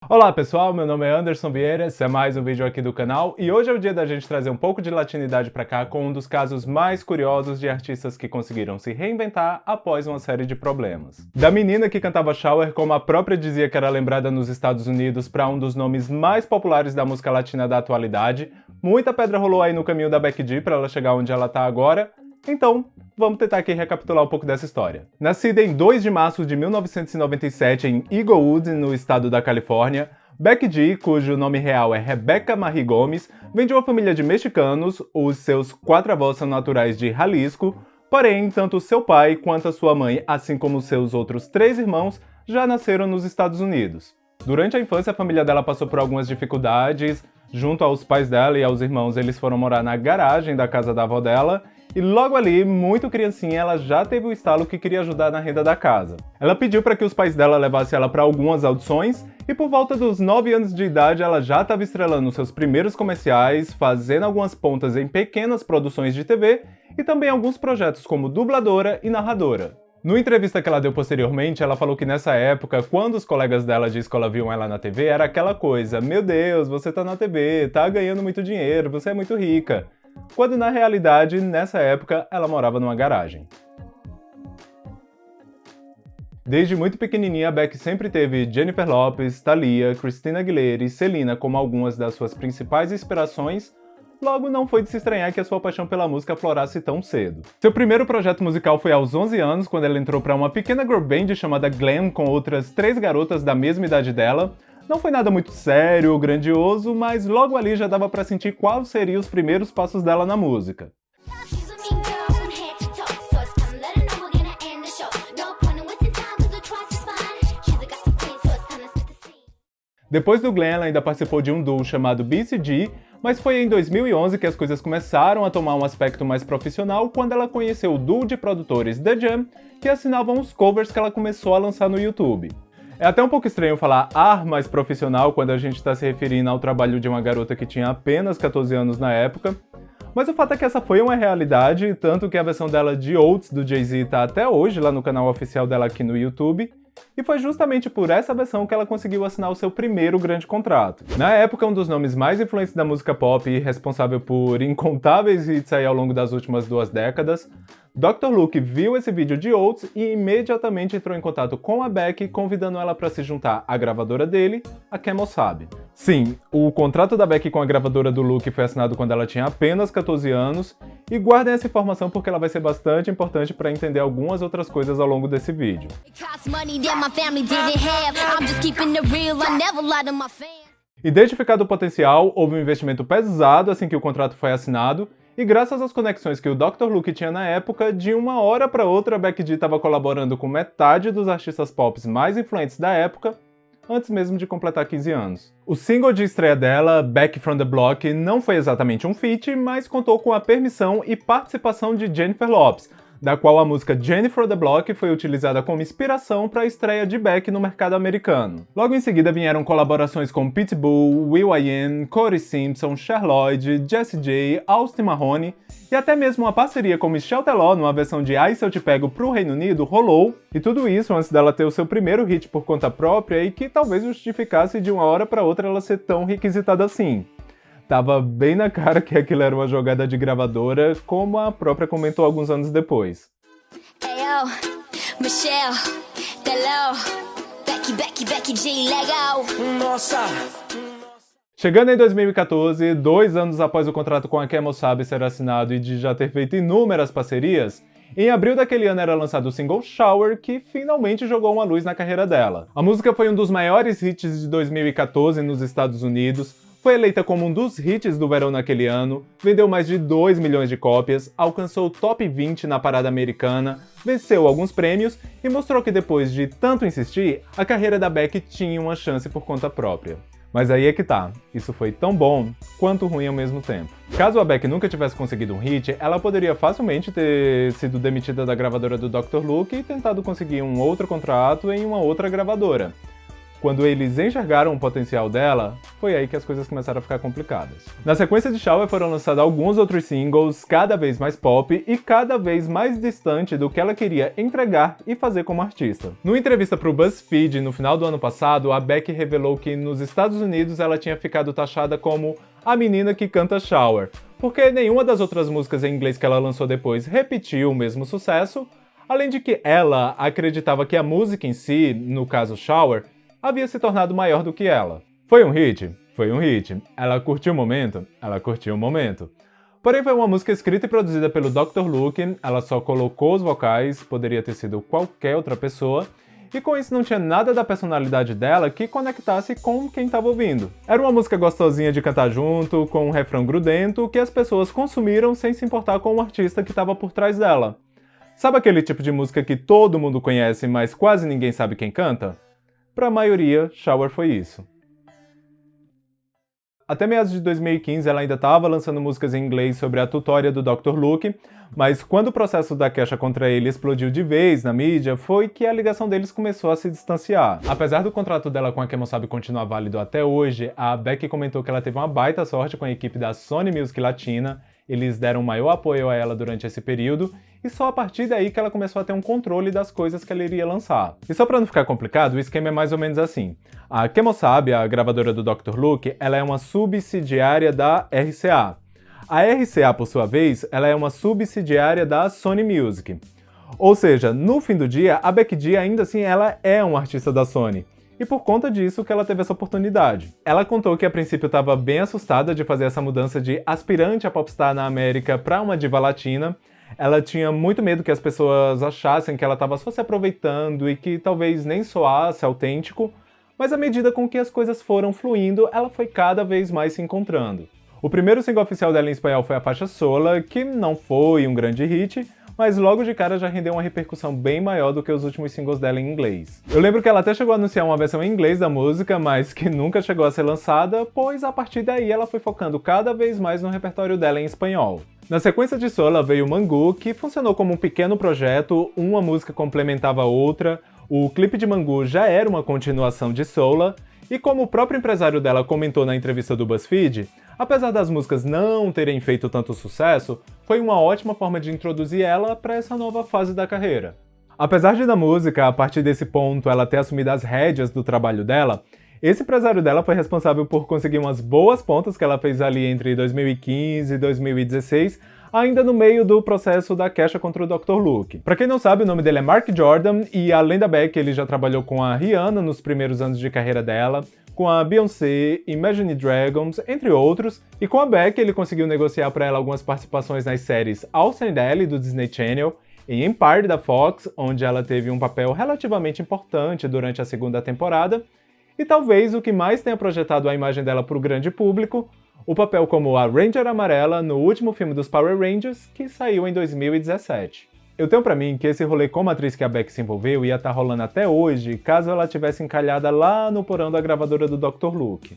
Olá pessoal, meu nome é Anderson Vieira, esse é mais um vídeo aqui do canal e hoje é o dia da gente trazer um pouco de latinidade pra cá com um dos casos mais curiosos de artistas que conseguiram se reinventar após uma série de problemas. Da menina que cantava Shower, como a própria dizia que era lembrada nos Estados Unidos, para um dos nomes mais populares da música latina da atualidade, muita pedra rolou aí no caminho da Becky G para ela chegar onde ela tá agora. Então, vamos tentar aqui recapitular um pouco dessa história. Nascida em 2 de março de 1997 em Eaglewood, no estado da Califórnia, Becky G, cujo nome real é Rebecca Marie Gomes, vem de uma família de mexicanos, os seus 4 avós são naturais de Jalisco, porém, tanto seu pai quanto a sua mãe, assim como seus outros 3 irmãos, já nasceram nos Estados Unidos. Durante a infância, a família dela passou por algumas dificuldades. Junto aos pais dela e aos irmãos, eles foram morar na garagem da casa da avó dela, e logo ali, muito criancinha, ela já teve o estalo que queria ajudar na renda da casa. Ela pediu para que os pais dela levassem ela para algumas audições, e por volta dos 9 anos de idade ela já estava estrelando seus primeiros comerciais, fazendo algumas pontas em pequenas produções de TV, e também alguns projetos como dubladora e narradora. Numa entrevista que ela deu posteriormente, ela falou que nessa época, quando os colegas dela de escola viam ela na TV, era aquela coisa: meu Deus, você tá na TV, tá ganhando muito dinheiro, você é muito rica. Quando na realidade, nessa época, ela morava numa garagem. Desde muito pequenininha, a Becky sempre teve Jennifer Lopez, Thalia, Christina Aguilera e Selena como algumas das suas principais inspirações. Logo, não foi de se estranhar que a sua paixão pela música aflorasse tão cedo. Seu primeiro projeto musical foi aos 11 anos, quando ela entrou para uma pequena girl band chamada Glam, com outras 3 garotas da mesma idade dela. Não foi nada muito sério ou grandioso, mas logo ali já dava para sentir quais seriam os primeiros passos dela na música. Depois do Glam, ela ainda participou de um duo chamado BCG, mas foi em 2011 que as coisas começaram a tomar um aspecto mais profissional quando ela conheceu o duo de produtores The Jam, que assinavam os covers que ela começou a lançar no YouTube. É até um pouco estranho falar mais profissional quando a gente está se referindo ao trabalho de uma garota que tinha apenas 14 anos na época, mas o fato é que essa foi uma realidade, tanto que a versão dela de Oats do Jay-Z tá até hoje lá no canal oficial dela aqui no YouTube, e foi justamente por essa versão que ela conseguiu assinar o seu primeiro grande contrato. Na época, um dos nomes mais influentes da música pop e responsável por incontáveis hits aí ao longo das últimas 2 décadas, Dr. Luke viu esse vídeo de Oats e imediatamente entrou em contato com a Becky, convidando ela para se juntar à gravadora dele, a Kemosabe. Sim, o contrato da Becky com a gravadora do Luke foi assinado quando ela tinha apenas 14 anos, e guardem essa informação porque ela vai ser bastante importante para entender algumas outras coisas ao longo desse vídeo. Identificado o potencial, houve um investimento pesado assim que o contrato foi assinado, e graças às conexões que o Dr. Luke tinha na época, de uma hora para outra a Becky G estava colaborando com metade dos artistas pop mais influentes da época, antes mesmo de completar 15 anos. O single de estreia dela, Back from the Block, não foi exatamente um feat, mas contou com a permissão e participação de Jennifer Lopez, da qual a música Jennifer the Block foi utilizada como inspiração para a estreia de Beck no mercado americano. Logo em seguida vieram colaborações com Pitbull, will.i.am, Cody Simpson, Cher Lloyd, Jessie J, Austin Mahone, e até mesmo uma parceria com Michelle Teló numa versão de Ai Se Eu Te Pego pro Reino Unido rolou, e tudo isso antes dela ter o seu primeiro hit por conta própria e que talvez justificasse de uma hora para outra ela ser tão requisitada assim. Tava bem na cara que aquilo era uma jogada de gravadora, como a própria comentou alguns anos depois. Becky G, legal. Nossa! Chegando em 2014, 2 anos após o contrato com a Kemosabe ser assinado e de já ter feito inúmeras parcerias, em abril daquele ano era lançado o single Shower, que finalmente jogou uma luz na carreira dela. A música foi um dos maiores hits de 2014 nos Estados Unidos, foi eleita como um dos hits do verão naquele ano, vendeu mais de 2 milhões de cópias, alcançou o top 20 na parada americana, venceu alguns prêmios e mostrou que depois de tanto insistir, a carreira da Becky tinha uma chance por conta própria. Mas aí é que tá, isso foi tão bom quanto ruim ao mesmo tempo. Caso a Becky nunca tivesse conseguido um hit, ela poderia facilmente ter sido demitida da gravadora do Dr. Luke e tentado conseguir um outro contrato em uma outra gravadora. Quando eles enxergaram o potencial dela, foi aí que as coisas começaram a ficar complicadas. Na sequência de Shower foram lançados alguns outros singles, cada vez mais pop e cada vez mais distante do que ela queria entregar e fazer como artista. Numa entrevista para o BuzzFeed no final do ano passado, a Becky revelou que nos Estados Unidos ela tinha ficado taxada como a menina que canta Shower, porque nenhuma das outras músicas em inglês que ela lançou depois repetiu o mesmo sucesso, além de que ela acreditava que a música em si, no caso Shower, havia se tornado maior do que ela. Foi um hit? Foi um hit. Ela curtiu o momento? Ela curtiu o momento. Porém, foi uma música escrita e produzida pelo Dr. Luke, ela só colocou os vocais, poderia ter sido qualquer outra pessoa, e com isso não tinha nada da personalidade dela que conectasse com quem estava ouvindo. Era uma música gostosinha de cantar junto, com um refrão grudento, que as pessoas consumiram sem se importar com o artista que estava por trás dela. Sabe aquele tipo de música que todo mundo conhece, mas quase ninguém sabe quem canta? Para a maioria, Shower foi isso. Até meados de 2015, ela ainda estava lançando músicas em inglês sobre a tutória do Dr. Luke, mas quando o processo da Kesha contra ele explodiu de vez na mídia, foi que a ligação deles começou a se distanciar. Apesar do contrato dela com a Kemosabe continuar válido até hoje, a Becky comentou que ela teve uma baita sorte com a equipe da Sony Music Latina, eles deram maior apoio a ela durante esse período, e só a partir daí que ela começou a ter um controle das coisas que ela iria lançar. E só pra não ficar complicado, o esquema é mais ou menos assim. A Kemosabe, a gravadora do Dr. Luke, ela é uma subsidiária da RCA. A RCA, por sua vez, ela é uma subsidiária da Sony Music. Ou seja, no fim do dia, a Becky G ainda assim ela é uma artista da Sony. E por conta disso que ela teve essa oportunidade. Ela contou que a princípio estava bem assustada de fazer essa mudança de aspirante a popstar na América para uma diva latina. Ela tinha muito medo que as pessoas achassem que ela estava só se aproveitando e que talvez nem soasse autêntico, mas à medida com que as coisas foram fluindo, ela foi cada vez mais se encontrando. O primeiro single oficial dela em espanhol foi a faixa Sola, que não foi um grande hit, mas logo de cara já rendeu uma repercussão bem maior do que os últimos singles dela em inglês. Eu lembro que ela até chegou a anunciar uma versão em inglês da música, mas que nunca chegou a ser lançada, pois a partir daí ela foi focando cada vez mais no repertório dela em espanhol. Na sequência de Sola veio Mangu, que funcionou como um pequeno projeto, uma música complementava a outra, o clipe de Mangu já era uma continuação de Sola, e como o próprio empresário dela comentou na entrevista do BuzzFeed, apesar das músicas não terem feito tanto sucesso, foi uma ótima forma de introduzir ela para essa nova fase da carreira. Apesar de da música, a partir desse ponto, ela ter assumido as rédeas do trabalho dela, esse empresário dela foi responsável por conseguir umas boas pontas que ela fez ali entre 2015 e 2016, ainda no meio do processo da Kesha contra o Dr. Luke. Pra quem não sabe, o nome dele é Mark Jordan, e além da Becky, ele já trabalhou com a Rihanna nos primeiros anos de carreira dela, com a Beyoncé, Imagine Dragons, entre outros, e com a Becky ele conseguiu negociar para ela algumas participações nas séries Austin Daily do Disney Channel, e Empire da Fox, onde ela teve um papel relativamente importante durante a segunda temporada, e talvez o que mais tenha projetado a imagem dela para o grande público, o papel como a Ranger Amarela no último filme dos Power Rangers, que saiu em 2017. Eu tenho pra mim que esse rolê como atriz que a Becky se envolveu ia estar rolando até hoje, caso ela tivesse encalhada lá no porão da gravadora do Dr. Luke.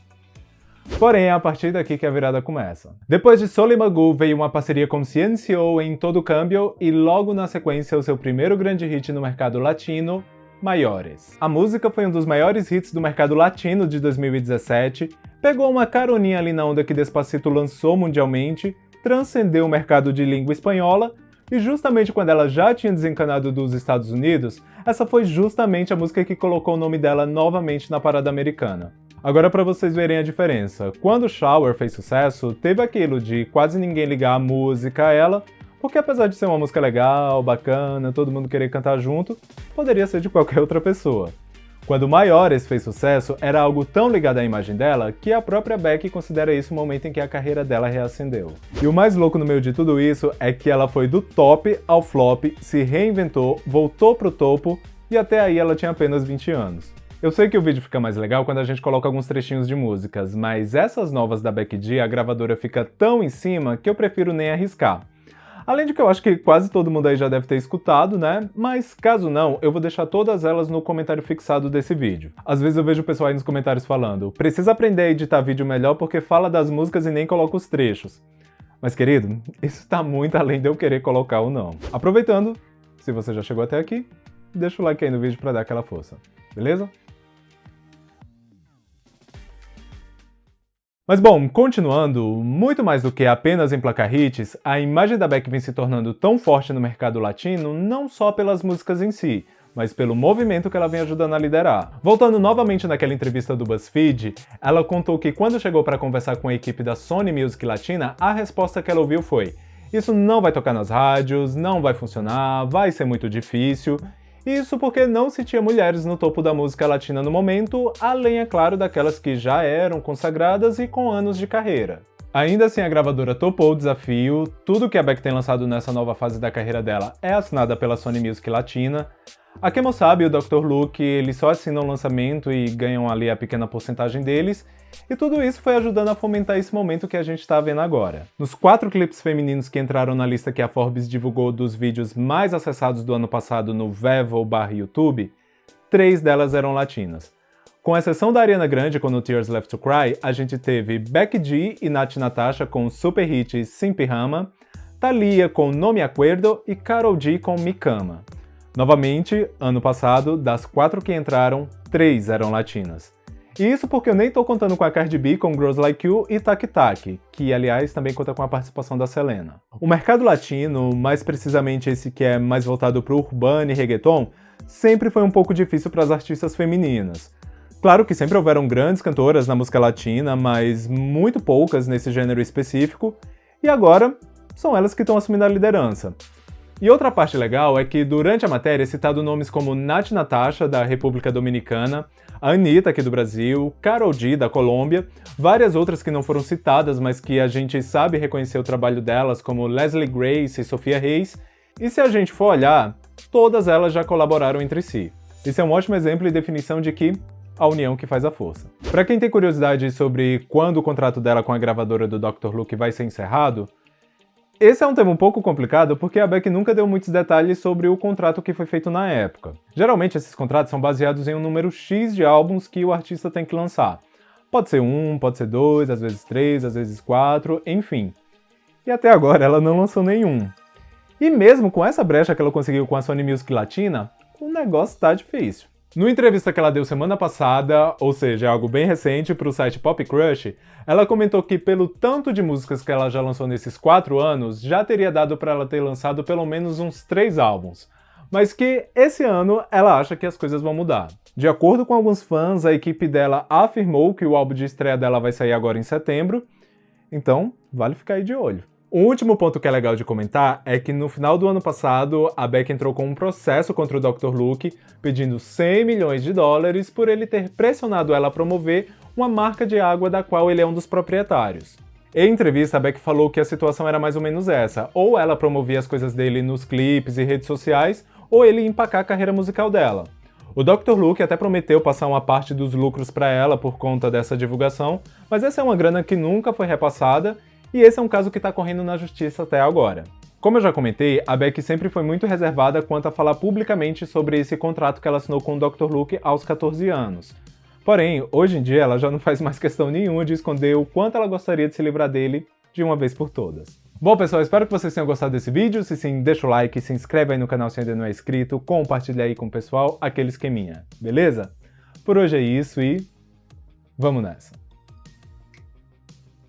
Porém, é a partir daqui que a virada começa. Depois de Sola e Mangu veio uma parceria com CNCO em Todo Cambio e logo na sequência o seu primeiro grande hit no mercado latino, Maiores. A música foi um dos maiores hits do mercado latino de 2017, pegou uma caroninha ali na onda que Despacito lançou mundialmente, transcendeu o mercado de língua espanhola, e justamente quando ela já tinha desencanado dos Estados Unidos, essa foi justamente a música que colocou o nome dela novamente na parada americana. Agora para vocês verem a diferença, quando Shower fez sucesso, teve aquilo de quase ninguém ligar a música a ela, porque apesar de ser uma música legal, bacana, todo mundo querer cantar junto, poderia ser de qualquer outra pessoa. Quando Maiores fez sucesso, era algo tão ligado à imagem dela que a própria Becky considera isso o momento em que a carreira dela reacendeu. E o mais louco no meio de tudo isso é que ela foi do top ao flop, se reinventou, voltou pro topo e até aí ela tinha apenas 20 anos. Eu sei que o vídeo fica mais legal quando a gente coloca alguns trechinhos de músicas, mas essas novas da Becky G, a gravadora fica tão em cima que eu prefiro nem arriscar. Além de que eu acho que quase todo mundo aí já deve ter escutado, né? Mas caso não, eu vou deixar todas elas no comentário fixado desse vídeo. Às vezes eu vejo o pessoal aí nos comentários falando, precisa aprender a editar vídeo melhor porque fala das músicas e nem coloca os trechos. Mas querido, isso tá muito além de eu querer colocar ou não. Aproveitando, se você já chegou até aqui, deixa o like aí no vídeo pra dar aquela força, beleza? Mas bom, continuando, muito mais do que apenas emplacar hits, a imagem da Beck vem se tornando tão forte no mercado latino não só pelas músicas em si, mas pelo movimento que ela vem ajudando a liderar. Voltando novamente naquela entrevista do BuzzFeed, ela contou que quando chegou para conversar com a equipe da Sony Music Latina, a resposta que ela ouviu foi: "Isso não vai tocar nas rádios, não vai funcionar, vai ser muito difícil." Isso porque não se tinha mulheres no topo da música latina no momento, além, é claro, daquelas que já eram consagradas e com anos de carreira. Ainda assim, a gravadora topou o desafio, tudo que a Beck tem lançado nessa nova fase da carreira dela é assinada pela Sony Music Latina. A Kemosabe e o Dr. Luke, eles só assinam o lançamento e ganham ali a pequena porcentagem deles, e tudo isso foi ajudando a fomentar esse momento que a gente tá vendo agora. Nos 4 clipes femininos que entraram na lista que a Forbes divulgou dos vídeos mais acessados do ano passado no Vevo/YouTube, 3 delas eram latinas. Com exceção da Ariana Grande com No Tears Left to Cry, a gente teve Becky G e Nath Natasha com o super hit Sin Pijama, Thalia com No Me Acuerdo e Karol G com Mi Cama. Novamente, ano passado, das 4 que entraram, 3 eram latinas. E isso porque eu nem tô contando com a Cardi B com Girls Like You e Taki Taki, que aliás também conta com a participação da Selena. O mercado latino, mais precisamente esse que é mais voltado pro urbano e reggaeton, sempre foi um pouco difícil para as artistas femininas. Claro que sempre houveram grandes cantoras na música latina, mas muito poucas nesse gênero específico, e agora são elas que estão assumindo a liderança. E outra parte legal é que durante a matéria é citado nomes como Nath Natasha, da República Dominicana, a Anitta, aqui do Brasil, Karol G, da Colômbia, várias outras que não foram citadas, mas que a gente sabe reconhecer o trabalho delas, como Leslie Grace e Sofia Reis, e se a gente for olhar, todas elas já colaboraram entre si. Isso é um ótimo exemplo e definição de que a união que faz a força. Para quem tem curiosidade sobre quando o contrato dela com a gravadora do Dr. Luke vai ser encerrado, esse é um tema um pouco complicado porque a Beck nunca deu muitos detalhes sobre o contrato que foi feito na época. Geralmente esses contratos são baseados em um número X de álbuns que o artista tem que lançar. Pode ser 1, pode ser 2, às vezes 3, às vezes 4, enfim. E até agora ela não lançou nenhum. E mesmo com essa brecha que ela conseguiu com a Sony Music Latina, o negócio tá difícil. Numa entrevista que ela deu semana passada, ou seja, algo bem recente, para o site Pop Crush, ela comentou que pelo tanto de músicas que ela já lançou nesses 4 anos, já teria dado para ela ter lançado pelo menos uns 3 álbuns, mas que esse ano ela acha que as coisas vão mudar. De acordo com alguns fãs, a equipe dela afirmou que o álbum de estreia dela vai sair agora em setembro, então vale ficar aí de olho. Um último ponto que é legal de comentar é que no final do ano passado, a Beck entrou com um processo contra o Dr. Luke, pedindo 100 milhões de dólares por ele ter pressionado ela a promover uma marca de água da qual ele é um dos proprietários. Em entrevista, a Beck falou que a situação era mais ou menos essa, ou ela promovia as coisas dele nos clipes e redes sociais, ou ele ia empacar a carreira musical dela. O Dr. Luke até prometeu passar uma parte dos lucros para ela por conta dessa divulgação, mas essa é uma grana que nunca foi repassada, e esse é um caso que está correndo na justiça até agora. Como eu já comentei, a Beck sempre foi muito reservada quanto a falar publicamente sobre esse contrato que ela assinou com o Dr. Luke aos 14 anos. Porém, hoje em dia ela já não faz mais questão nenhuma de esconder o quanto ela gostaria de se livrar dele de uma vez por todas. Bom pessoal, espero que vocês tenham gostado desse vídeo, se sim, deixa o like, se inscreve aí no canal se ainda não é inscrito, compartilha aí com o pessoal aquele esqueminha, beleza? Por hoje é isso e vamos nessa!